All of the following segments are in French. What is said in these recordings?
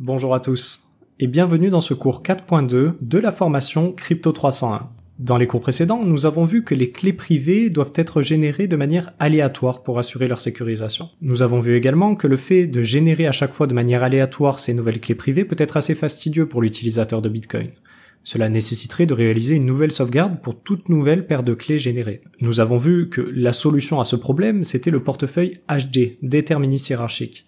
Bonjour à tous et bienvenue dans ce cours 4.2 de la formation Crypto 301. Dans les cours précédents, nous avons vu que les clés privées doivent être générées de manière aléatoire pour assurer leur sécurisation. Nous avons vu également que le fait de générer à chaque fois de manière aléatoire ces nouvelles clés privées peut être assez fastidieux pour l'utilisateur de Bitcoin. Cela nécessiterait de réaliser une nouvelle sauvegarde pour toute nouvelle paire de clés générée. Nous avons vu que la solution à ce problème, c'était le portefeuille HD, déterministe hiérarchique,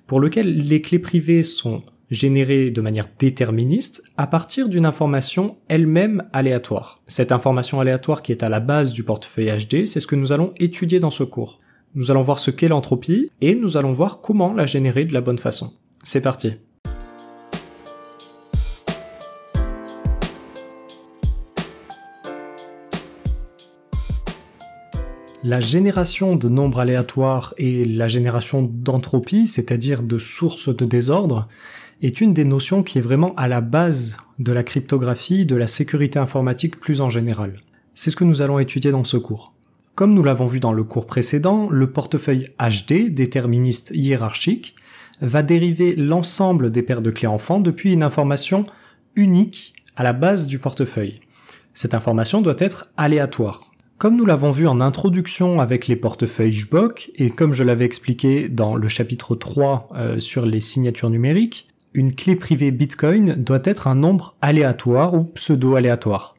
pour lequel les clés privées sont générées de manière déterministe à partir d'une information elle-même aléatoire. Cette information aléatoire qui est à la base du portefeuille HD, c'est ce que nous allons étudier dans ce cours. Nous allons voir ce qu'est l'entropie et nous allons voir comment la générer de la bonne façon. C'est parti. La génération de nombres aléatoires et la génération d'entropie, c'est-à-dire de sources de désordre, est une des notions qui est vraiment à la base de la cryptographie, de la sécurité informatique plus en général. C'est ce que nous allons étudier dans ce cours. Comme nous l'avons vu dans le cours précédent, le portefeuille HD, déterministe hiérarchique, va dériver l'ensemble des paires de clés enfants depuis une information unique à la base du portefeuille. Cette information doit être aléatoire. Comme nous l'avons vu en introduction avec les portefeuilles JBOC, et comme je l'avais expliqué dans le chapitre 3 sur les signatures numériques, une clé privée Bitcoin doit être un nombre aléatoire ou pseudo-aléatoire.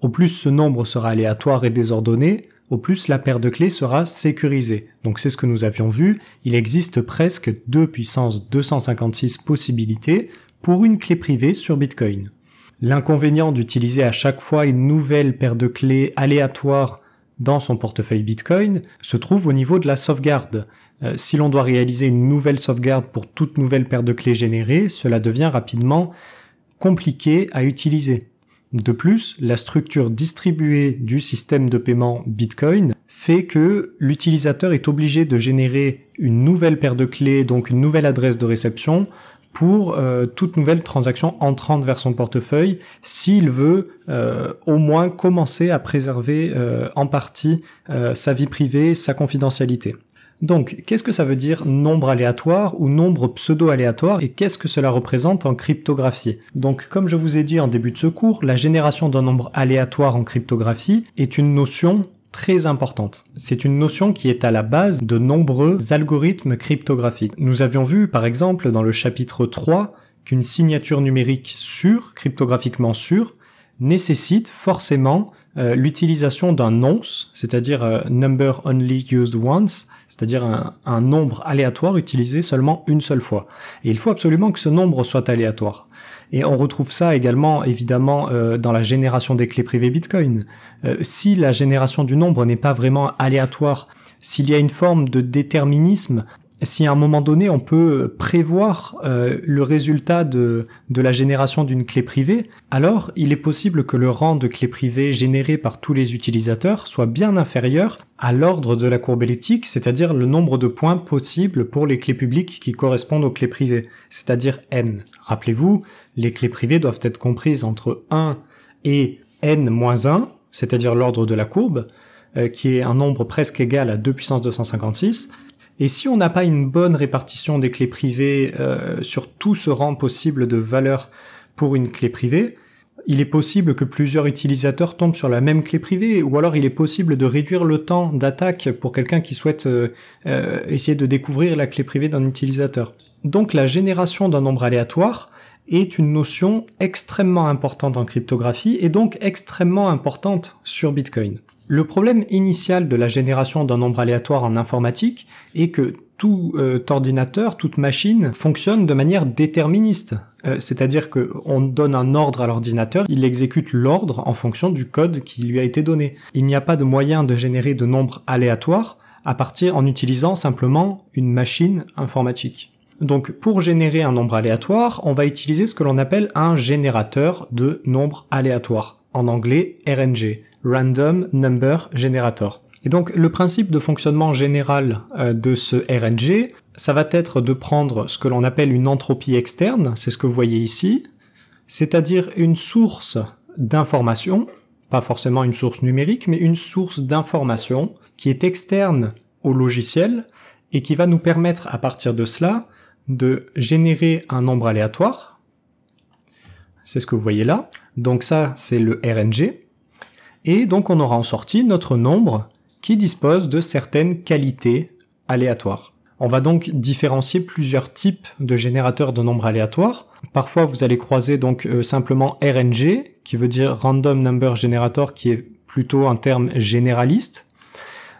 Au plus ce nombre sera aléatoire et désordonné, au plus la paire de clés sera sécurisée. Donc c'est ce que nous avions vu, il existe presque 2 puissance 256 possibilités pour une clé privée sur Bitcoin. L'inconvénient d'utiliser à chaque fois une nouvelle paire de clés aléatoire dans son portefeuille Bitcoin se trouve au niveau de la sauvegarde. Si l'on doit réaliser une nouvelle sauvegarde pour toute nouvelle paire de clés générée, cela devient rapidement compliqué à utiliser. De plus, la structure distribuée du système de paiement Bitcoin fait que l'utilisateur est obligé de générer une nouvelle paire de clés, donc une nouvelle adresse de réception, pour toute nouvelle transaction entrante vers son portefeuille, s'il veut au moins commencer à préserver en partie sa vie privée, sa confidentialité. Donc, qu'est-ce que ça veut dire nombre aléatoire ou nombre pseudo-aléatoire et qu'est-ce que cela représente en cryptographie? Donc, comme je vous ai dit en début de ce cours, la génération d'un nombre aléatoire en cryptographie est une notion très importante. C'est une notion qui est à la base de nombreux algorithmes cryptographiques. Nous avions vu, par exemple, dans le chapitre 3, qu'une signature numérique sûre, cryptographiquement sûre, nécessite forcément l'utilisation d'un nonce, c'est-à-dire number only used once, c'est-à-dire un nombre aléatoire utilisé seulement une seule fois. Et il faut absolument que ce nombre soit aléatoire. Et on retrouve ça également, évidemment, dans la génération des clés privées Bitcoin. Si la génération du nombre n'est pas vraiment aléatoire, s'il y a une forme de déterminisme, si à un moment donné on peut prévoir le résultat de la génération d'une clé privée, alors il est possible que le rang de clés privées généré par tous les utilisateurs soit bien inférieur à l'ordre de la courbe elliptique, c'est-à-dire le nombre de points possibles pour les clés publiques qui correspondent aux clés privées, c'est-à-dire n. Rappelez-vous, les clés privées doivent être comprises entre 1 et n-1, c'est-à-dire l'ordre de la courbe, qui est un nombre presque égal à 2 puissance 256, et si on n'a pas une bonne répartition des clés privées sur tout ce rang possible de valeurs pour une clé privée, il est possible que plusieurs utilisateurs tombent sur la même clé privée, ou alors il est possible de réduire le temps d'attaque pour quelqu'un qui souhaite essayer de découvrir la clé privée d'un utilisateur. Donc la génération d'un nombre aléatoire est une notion extrêmement importante en cryptographie et donc extrêmement importante sur Bitcoin. Le problème initial de la génération d'un nombre aléatoire en informatique est que tout ordinateur, toute machine fonctionne de manière déterministe. C'est-à-dire qu'on donne un ordre à l'ordinateur, il exécute l'ordre en fonction du code qui lui a été donné. Il n'y a pas de moyen de générer de nombres aléatoires en utilisant simplement une machine informatique. Donc pour générer un nombre aléatoire, on va utiliser ce que l'on appelle un générateur de nombres aléatoires, en anglais RNG, Random Number Generator. Et donc le principe de fonctionnement général de ce RNG, ça va être de prendre ce que l'on appelle une entropie externe, c'est ce que vous voyez ici, c'est-à-dire une source d'information, pas forcément une source numérique, mais une source d'information qui est externe au logiciel et qui va nous permettre à partir de cela de générer un nombre aléatoire. C'est ce que vous voyez là. Donc ça, c'est le RNG. Et donc on aura en sortie notre nombre qui dispose de certaines qualités aléatoires. On va donc différencier plusieurs types de générateurs de nombres aléatoires. Parfois, vous allez croiser donc simplement RNG, qui veut dire Random Number Generator, qui est plutôt un terme généraliste.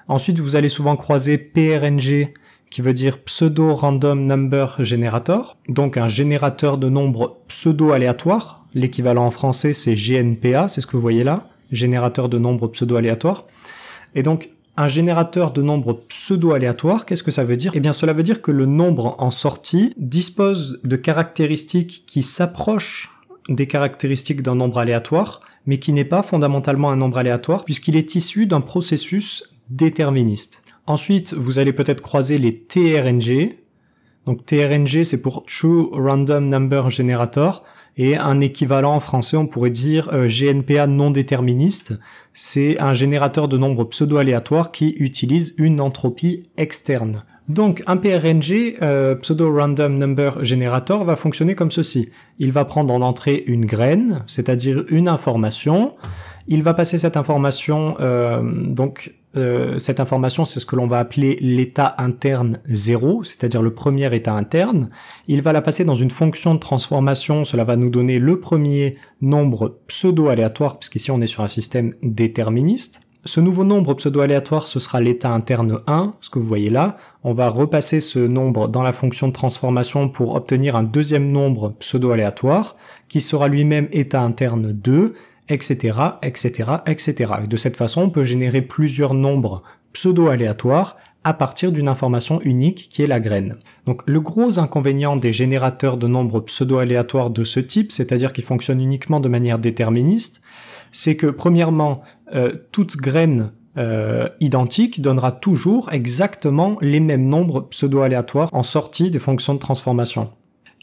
Ensuite, vous allez souvent croiser PRNG, qui veut dire Pseudo Random Number Generator, donc un générateur de nombres pseudo-aléatoires. L'équivalent en français, c'est GNPA, c'est ce que vous voyez là, générateur de nombres pseudo-aléatoires. Et donc, un générateur de nombres pseudo-aléatoires, qu'est-ce que ça veut dire? Eh bien, cela veut dire que le nombre en sortie dispose de caractéristiques qui s'approchent des caractéristiques d'un nombre aléatoire, mais qui n'est pas fondamentalement un nombre aléatoire, puisqu'il est issu d'un processus déterministe. Ensuite, vous allez peut-être croiser les TRNG. Donc TRNG, c'est pour True Random Number Generator. Et un équivalent en français, on pourrait dire GNPA non déterministe. C'est un générateur de nombres pseudo-aléatoires qui utilise une entropie externe. Donc un PRNG, Pseudo-Random Number Generator, va fonctionner comme ceci. Il va prendre en entrée une graine, c'est-à-dire une information. Il va passer cette information, cette information, c'est ce que l'on va appeler l'état interne 0, c'est-à-dire le premier état interne. Il va la passer dans une fonction de transformation, cela va nous donner le premier nombre pseudo-aléatoire, puisqu'ici on est sur un système déterministe. Ce nouveau nombre pseudo-aléatoire, ce sera l'état interne 1, ce que vous voyez là. On va repasser ce nombre dans la fonction de transformation pour obtenir un deuxième nombre pseudo-aléatoire, qui sera lui-même état interne 2, etc., etc., etc. Et de cette façon, on peut générer plusieurs nombres pseudo-aléatoires à partir d'une information unique qui est la graine. Donc le gros inconvénient des générateurs de nombres pseudo-aléatoires de ce type, c'est-à-dire qu'ils fonctionnent uniquement de manière déterministe, c'est que premièrement, toute graine identique donnera toujours exactement les mêmes nombres pseudo-aléatoires en sortie des fonctions de transformation.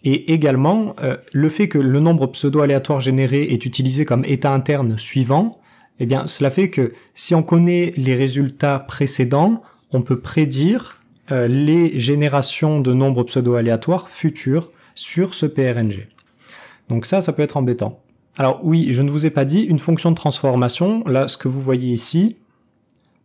Et également, le fait que le nombre pseudo-aléatoire généré est utilisé comme état interne suivant, eh bien, cela fait que si on connaît les résultats précédents, on peut prédire les générations de nombres pseudo-aléatoires futures sur ce PRNG. Donc ça peut être embêtant. Alors oui, je ne vous ai pas dit, une fonction de transformation, là, ce que vous voyez ici,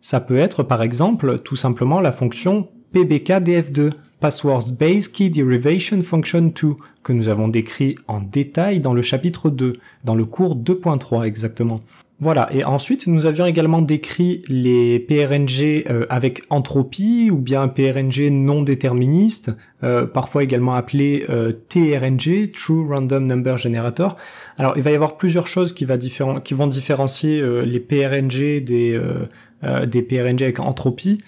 ça peut être, par exemple, tout simplement la fonction PBKDF2, Passwords Base Key Derivation Function 2, que nous avons décrit en détail dans le chapitre 2, dans le cours 2.3 exactement. Voilà, et ensuite nous avions également décrit les PRNG avec entropie, ou bien PRNG non déterministe, parfois également appelé TRNG, True Random Number Generator. Alors il va y avoir plusieurs choses qui vont différencier les PRNG des PRNG avec entropie.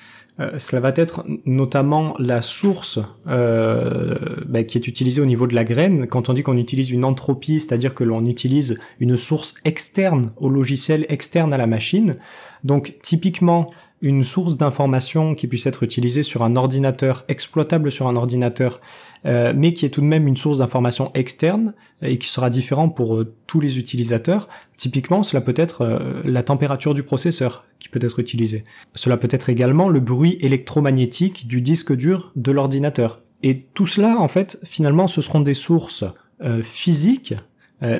Cela va être notamment la source qui est utilisée au niveau de la graine. Quand on dit qu'on utilise une entropie, c'est-à-dire que l'on utilise une source externe au logiciel, externe à la machine. Donc typiquement, une source d'information qui puisse être utilisée sur un ordinateur, exploitable sur un ordinateur, mais qui est tout de même une source d'information externe et qui sera différent pour tous les utilisateurs. Typiquement, cela peut être la température du processeur qui peut être utilisée. Cela peut être également le bruit électromagnétique du disque dur de l'ordinateur. Et tout cela, en fait, finalement, ce seront des sources physiques,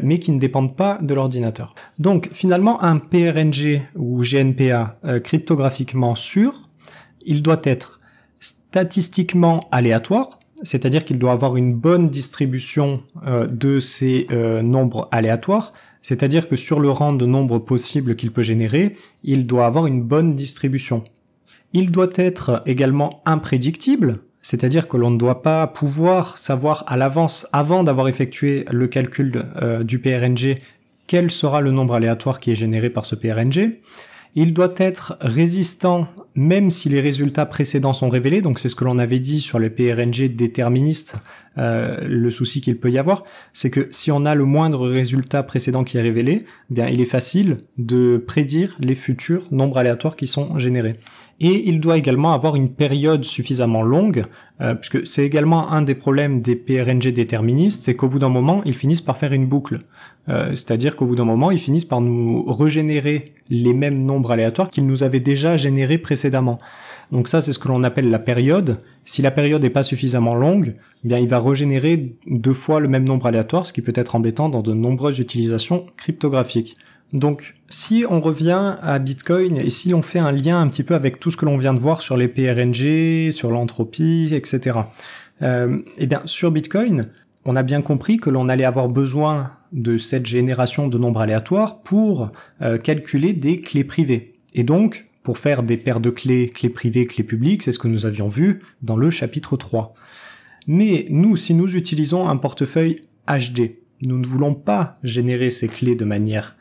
mais qui ne dépendent pas de l'ordinateur. Donc, finalement, un PRNG ou GNPA cryptographiquement sûr, il doit être statistiquement aléatoire, c'est-à-dire qu'il doit avoir une bonne distribution de ces nombres aléatoires, c'est-à-dire que sur le rang de nombres possibles qu'il peut générer, il doit avoir une bonne distribution. Il doit être également imprédictible, c'est-à-dire que l'on ne doit pas pouvoir savoir à l'avance, avant d'avoir effectué le calcul du PRNG, quel sera le nombre aléatoire qui est généré par ce PRNG. Il doit être résistant même si les résultats précédents sont révélés, donc c'est ce que l'on avait dit sur les PRNG déterministes, le souci qu'il peut y avoir, c'est que si on a le moindre résultat précédent qui est révélé, eh bien il est facile de prédire les futurs nombres aléatoires qui sont générés. Et il doit également avoir une période suffisamment longue, puisque c'est également un des problèmes des PRNG déterministes, c'est qu'au bout d'un moment, ils finissent par faire une boucle. C'est-à-dire qu'au bout d'un moment, ils finissent par nous régénérer les mêmes nombres aléatoires qu'ils nous avaient déjà générés précédemment. Donc ça, c'est ce que l'on appelle la période. Si la période n'est pas suffisamment longue, eh bien, il va régénérer 2 fois le même nombre aléatoire, ce qui peut être embêtant dans de nombreuses utilisations cryptographiques. Donc, si on revient à Bitcoin et si on fait un lien un petit peu avec tout ce que l'on vient de voir sur les PRNG, sur l'entropie, etc. Eh bien, sur Bitcoin, on a bien compris que l'on allait avoir besoin de cette génération de nombres aléatoires pour calculer des clés privées. Et donc, pour faire des paires de clés, clés privées, clés publiques, c'est ce que nous avions vu dans le chapitre 3. Mais nous, si nous utilisons un portefeuille HD, nous ne voulons pas générer ces clés de manière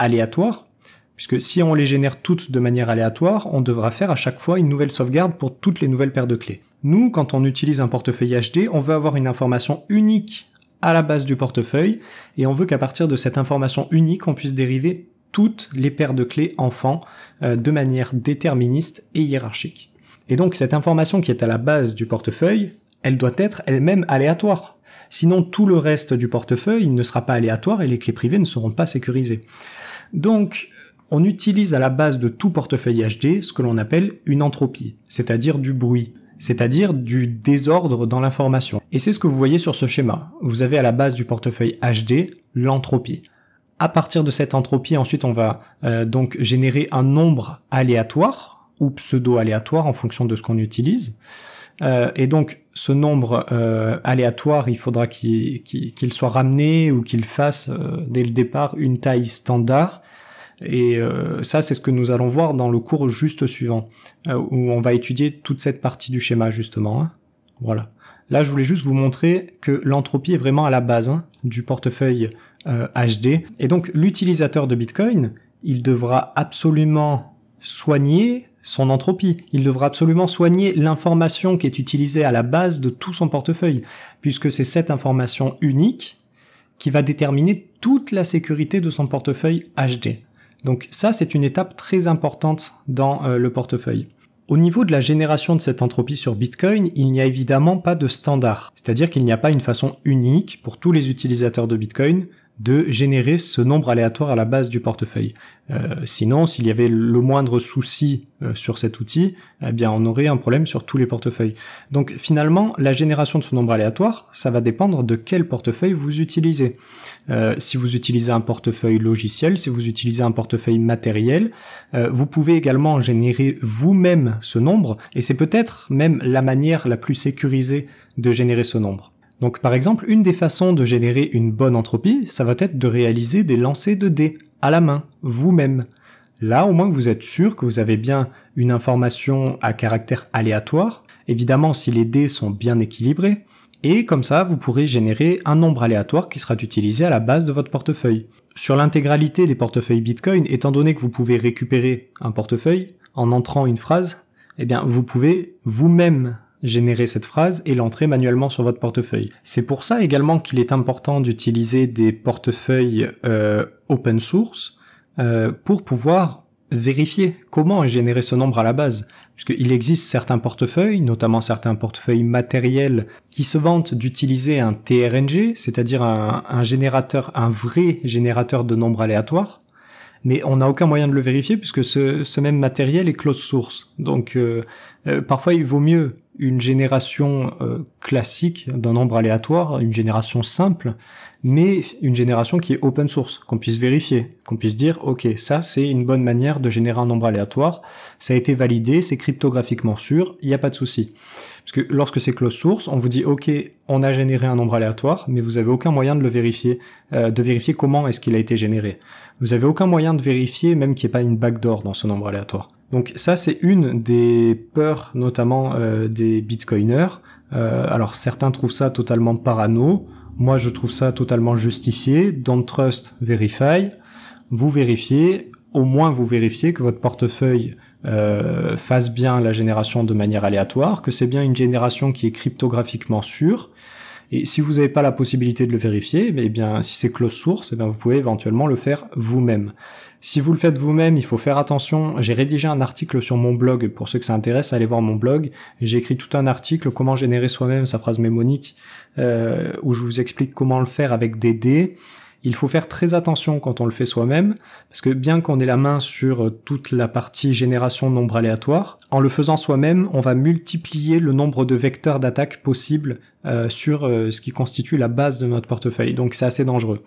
aléatoire, puisque si on les génère toutes de manière aléatoire, on devra faire à chaque fois une nouvelle sauvegarde pour toutes les nouvelles paires de clés. Nous, quand on utilise un portefeuille HD, on veut avoir une information unique à la base du portefeuille, et on veut qu'à partir de cette information unique, on puisse dériver toutes les paires de clés enfants de manière déterministe et hiérarchique. Et donc cette information qui est à la base du portefeuille, elle doit être elle-même aléatoire. Sinon, tout le reste du portefeuille ne sera pas aléatoire et les clés privées ne seront pas sécurisées. Donc, on utilise à la base de tout portefeuille HD ce que l'on appelle une entropie, c'est-à-dire du bruit, c'est-à-dire du désordre dans l'information. Et c'est ce que vous voyez sur ce schéma. Vous avez à la base du portefeuille HD l'entropie. À partir de cette entropie, ensuite, on va donc générer un nombre aléatoire ou pseudo-aléatoire en fonction de ce qu'on utilise. Et donc, ce nombre aléatoire, il faudra qu'il soit ramené ou qu'il fasse dès le départ une taille standard. Et ça, c'est ce que nous allons voir dans le cours juste suivant, où on va étudier toute cette partie du schéma, justement. Voilà. Là, je voulais juste vous montrer que l'entropie est vraiment à la base du portefeuille HD. Et donc, l'utilisateur de Bitcoin, il devra absolument soigner son entropie. Il devra absolument soigner l'information qui est utilisée à la base de tout son portefeuille, puisque c'est cette information unique qui va déterminer toute la sécurité de son portefeuille HD. Donc ça, c'est une étape très importante dans le portefeuille. Au niveau de la génération de cette entropie sur Bitcoin, il n'y a évidemment pas de standard. C'est-à-dire qu'il n'y a pas une façon unique pour tous les utilisateurs de Bitcoin de générer ce nombre aléatoire à la base du portefeuille. Sinon, s'il y avait le moindre souci sur cet outil, eh bien, on aurait un problème sur tous les portefeuilles. Donc, finalement, la génération de ce nombre aléatoire, ça va dépendre de quel portefeuille vous utilisez. Si vous utilisez un portefeuille logiciel, si vous utilisez un portefeuille matériel, vous pouvez également générer vous-même ce nombre, et c'est peut-être même la manière la plus sécurisée de générer ce nombre. Donc par exemple, une des façons de générer une bonne entropie, ça va être de réaliser des lancers de dés à la main, vous-même. Là, au moins, vous êtes sûr que vous avez bien une information à caractère aléatoire, évidemment si les dés sont bien équilibrés, et comme ça, vous pourrez générer un nombre aléatoire qui sera utilisé à la base de votre portefeuille. Sur l'intégralité des portefeuilles Bitcoin, étant donné que vous pouvez récupérer un portefeuille en entrant une phrase, eh bien, vous pouvez vous-même générer cette phrase et l'entrer manuellement sur votre portefeuille. C'est pour ça également qu'il est important d'utiliser des portefeuilles open source pour pouvoir vérifier comment générer ce nombre à la base. Puisqu'il existe certains portefeuilles, notamment certains portefeuilles matériels, qui se vantent d'utiliser un TRNG, c'est-à-dire un générateur, un vrai générateur de nombres aléatoires, mais on n'a aucun moyen de le vérifier puisque ce même matériel est closed source. Donc parfois il vaut mieux une génération classique d'un nombre aléatoire, une génération simple, mais une génération qui est open source, qu'on puisse vérifier, qu'on puisse dire ok, ça c'est une bonne manière de générer un nombre aléatoire, ça a été validé, c'est cryptographiquement sûr, il n'y a pas de souci. Parce que lorsque c'est closed source, on vous dit ok, on a généré un nombre aléatoire, mais vous avez aucun moyen de le vérifier, de vérifier comment est-ce qu'il a été généré. Vous avez aucun moyen de vérifier même qu'il n'y ait pas une backdoor dans ce nombre aléatoire. Donc ça c'est une des peurs notamment des bitcoiners. Alors certains trouvent ça totalement parano, moi je trouve ça totalement justifié. Don't trust, verify. Vous vérifiez, au moins vous vérifiez que votre portefeuille fasse bien la génération de manière aléatoire, que c'est bien une génération qui est cryptographiquement sûre, Et si vous n'avez pas la possibilité de le vérifier, eh bien, si c'est close source, eh bien, vous pouvez éventuellement le faire vous-même. Si vous le faites vous-même, il faut faire attention. J'ai rédigé un article sur mon blog. Pour ceux que ça intéresse, allez voir mon blog. J'ai écrit tout un article, comment générer soi-même sa phrase mnémonique, où je vous explique comment le faire avec des dés. Il faut faire très attention quand on le fait soi-même, parce que bien qu'on ait la main sur toute la partie génération de nombres aléatoires, en le faisant soi-même, on va multiplier le nombre de vecteurs d'attaque possibles sur ce qui constitue la base de notre portefeuille. Donc c'est assez dangereux.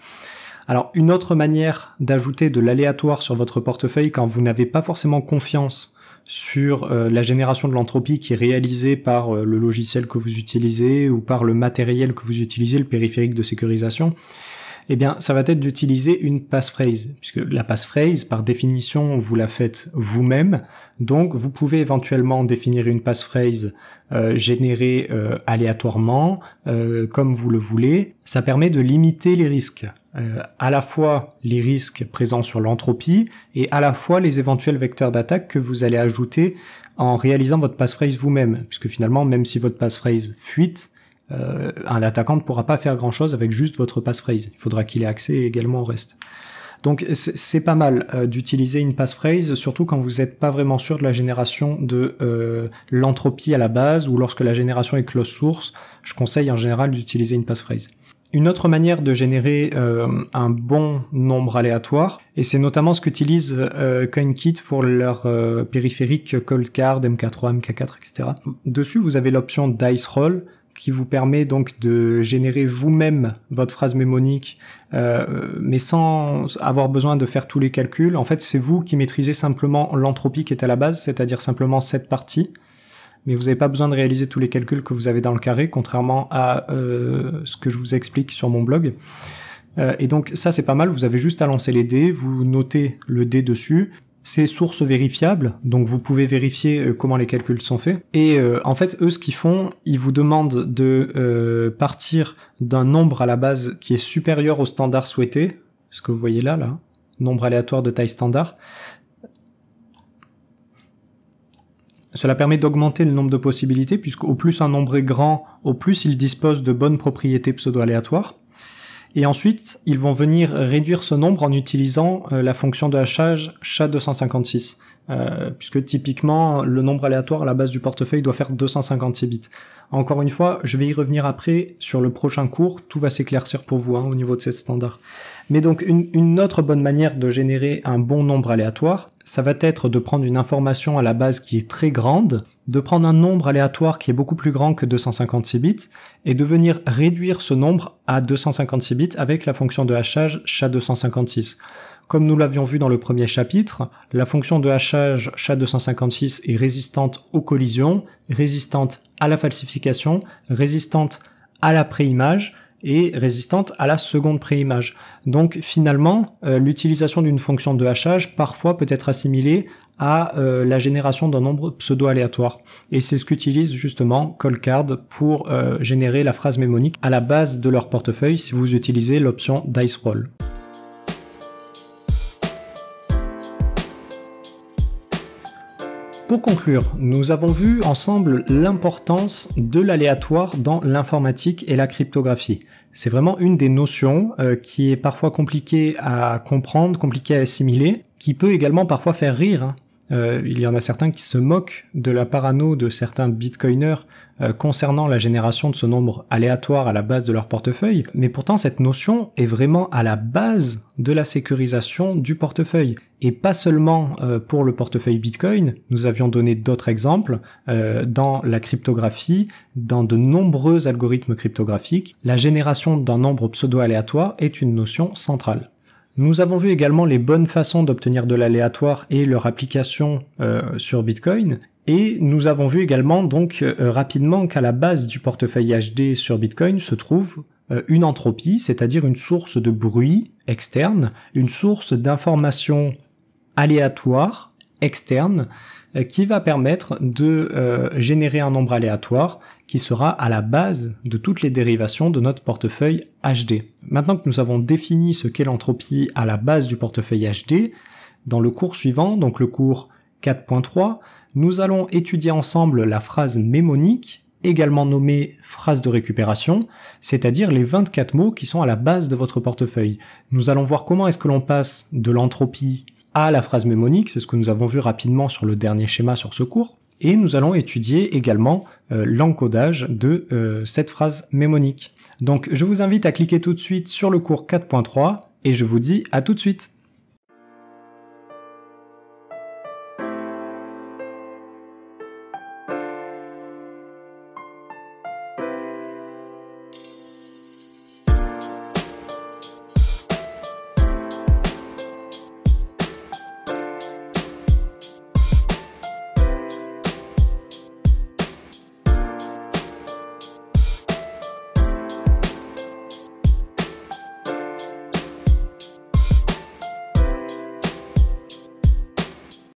Alors une autre manière d'ajouter de l'aléatoire sur votre portefeuille quand vous n'avez pas forcément confiance sur la génération de l'entropie qui est réalisée par le logiciel que vous utilisez ou par le matériel que vous utilisez, le périphérique de sécurisation, eh bien, ça va être d'utiliser une passphrase, puisque la passphrase, par définition, vous la faites vous-même. Donc, vous pouvez éventuellement définir une passphrase générée aléatoirement, comme vous le voulez. Ça permet de limiter les risques, à la fois les risques présents sur l'entropie et à la fois les éventuels vecteurs d'attaque que vous allez ajouter en réalisant votre passphrase vous-même, puisque finalement, même si votre passphrase fuite, un attaquant ne pourra pas faire grand-chose avec juste votre passphrase. Il faudra qu'il ait accès également au reste. Donc c'est pas mal d'utiliser une passphrase, surtout quand vous n'êtes pas vraiment sûr de la génération de l'entropie à la base, ou lorsque la génération est close source, je conseille en général d'utiliser une passphrase. Une autre manière de générer un bon nombre aléatoire, et c'est notamment ce qu'utilise CoinKit pour leur périphérique Coldcard, MK3, MK4, etc. Dessus, vous avez l'option Dice Roll, qui vous permet donc de générer vous-même votre phrase mnémonique, mais sans avoir besoin de faire tous les calculs. En fait, c'est vous qui maîtrisez simplement l'entropie qui est à la base, c'est-à-dire simplement cette partie, mais vous n'avez pas besoin de réaliser tous les calculs que vous avez dans le carré, contrairement à ce que je vous explique sur mon blog. Et donc ça, c'est pas mal, vous avez juste à lancer les dés, vous notez le dé dessus. C'est source vérifiable, donc vous pouvez vérifier comment les calculs sont faits. Et en fait, eux, ce qu'ils font, ils vous demandent de partir d'un nombre à la base qui est supérieur au standard souhaité, ce que vous voyez là, nombre aléatoire de taille standard. Cela permet d'augmenter le nombre de possibilités, puisqu'au plus un nombre est grand, au plus il dispose de bonnes propriétés pseudo-aléatoires. Et ensuite, ils vont venir réduire ce nombre en utilisant la fonction de hachage SHA-256, puisque typiquement, le nombre aléatoire à la base du portefeuille doit faire 256 bits. Encore une fois, je vais y revenir après sur le prochain cours, tout va s'éclaircir pour vous au niveau de ces standards. Mais donc, une autre bonne manière de générer un bon nombre aléatoire, ça va être de prendre une information à la base qui est très grande, de prendre un nombre aléatoire qui est beaucoup plus grand que 256 bits, et de venir réduire ce nombre à 256 bits avec la fonction de hachage SHA-256. Comme nous l'avions vu dans le premier chapitre, la fonction de hachage SHA-256 est résistante aux collisions, résistante à la falsification, résistante à la préimage, et résistante à la seconde préimage. Donc finalement, l'utilisation d'une fonction de hachage parfois peut être assimilée à la génération d'un nombre pseudo-aléatoire. Et c'est ce qu'utilise justement Coldcard pour générer la phrase mnémonique à la base de leur portefeuille si vous utilisez l'option Dice Roll. Pour conclure, nous avons vu ensemble l'importance de l'aléatoire dans l'informatique et la cryptographie. C'est vraiment une des notions qui est parfois compliquée à comprendre, compliquée à assimiler, qui peut également parfois faire rire. Il y en a certains qui se moquent de la parano de certains bitcoiners concernant la génération de ce nombre aléatoire à la base de leur portefeuille, mais pourtant cette notion est vraiment à la base de la sécurisation du portefeuille. Et pas seulement pour le portefeuille Bitcoin, nous avions donné d'autres exemples dans la cryptographie, dans de nombreux algorithmes cryptographiques, la génération d'un nombre pseudo-aléatoire est une notion centrale. Nous avons vu également les bonnes façons d'obtenir de l'aléatoire et leur application sur Bitcoin. Et nous avons vu également donc rapidement qu'à la base du portefeuille HD sur Bitcoin se trouve une entropie, c'est-à-dire une source de bruit externe, une source d'information aléatoire externe qui va permettre de générer un nombre aléatoire qui sera à la base de toutes les dérivations de notre portefeuille HD. Maintenant que nous avons défini ce qu'est l'entropie à la base du portefeuille HD, dans le cours suivant, donc le cours 4.3, nous allons étudier ensemble la phrase mnémonique également nommée phrase de récupération, c'est-à-dire les 24 mots qui sont à la base de votre portefeuille. Nous allons voir comment est-ce que l'on passe de l'entropie à la phrase mémonique, c'est ce que nous avons vu rapidement sur le dernier schéma sur ce cours, et nous allons étudier également l'encodage de cette phrase mémonique. Donc je vous invite à cliquer tout de suite sur le cours 4.3 et je vous dis à tout de suite.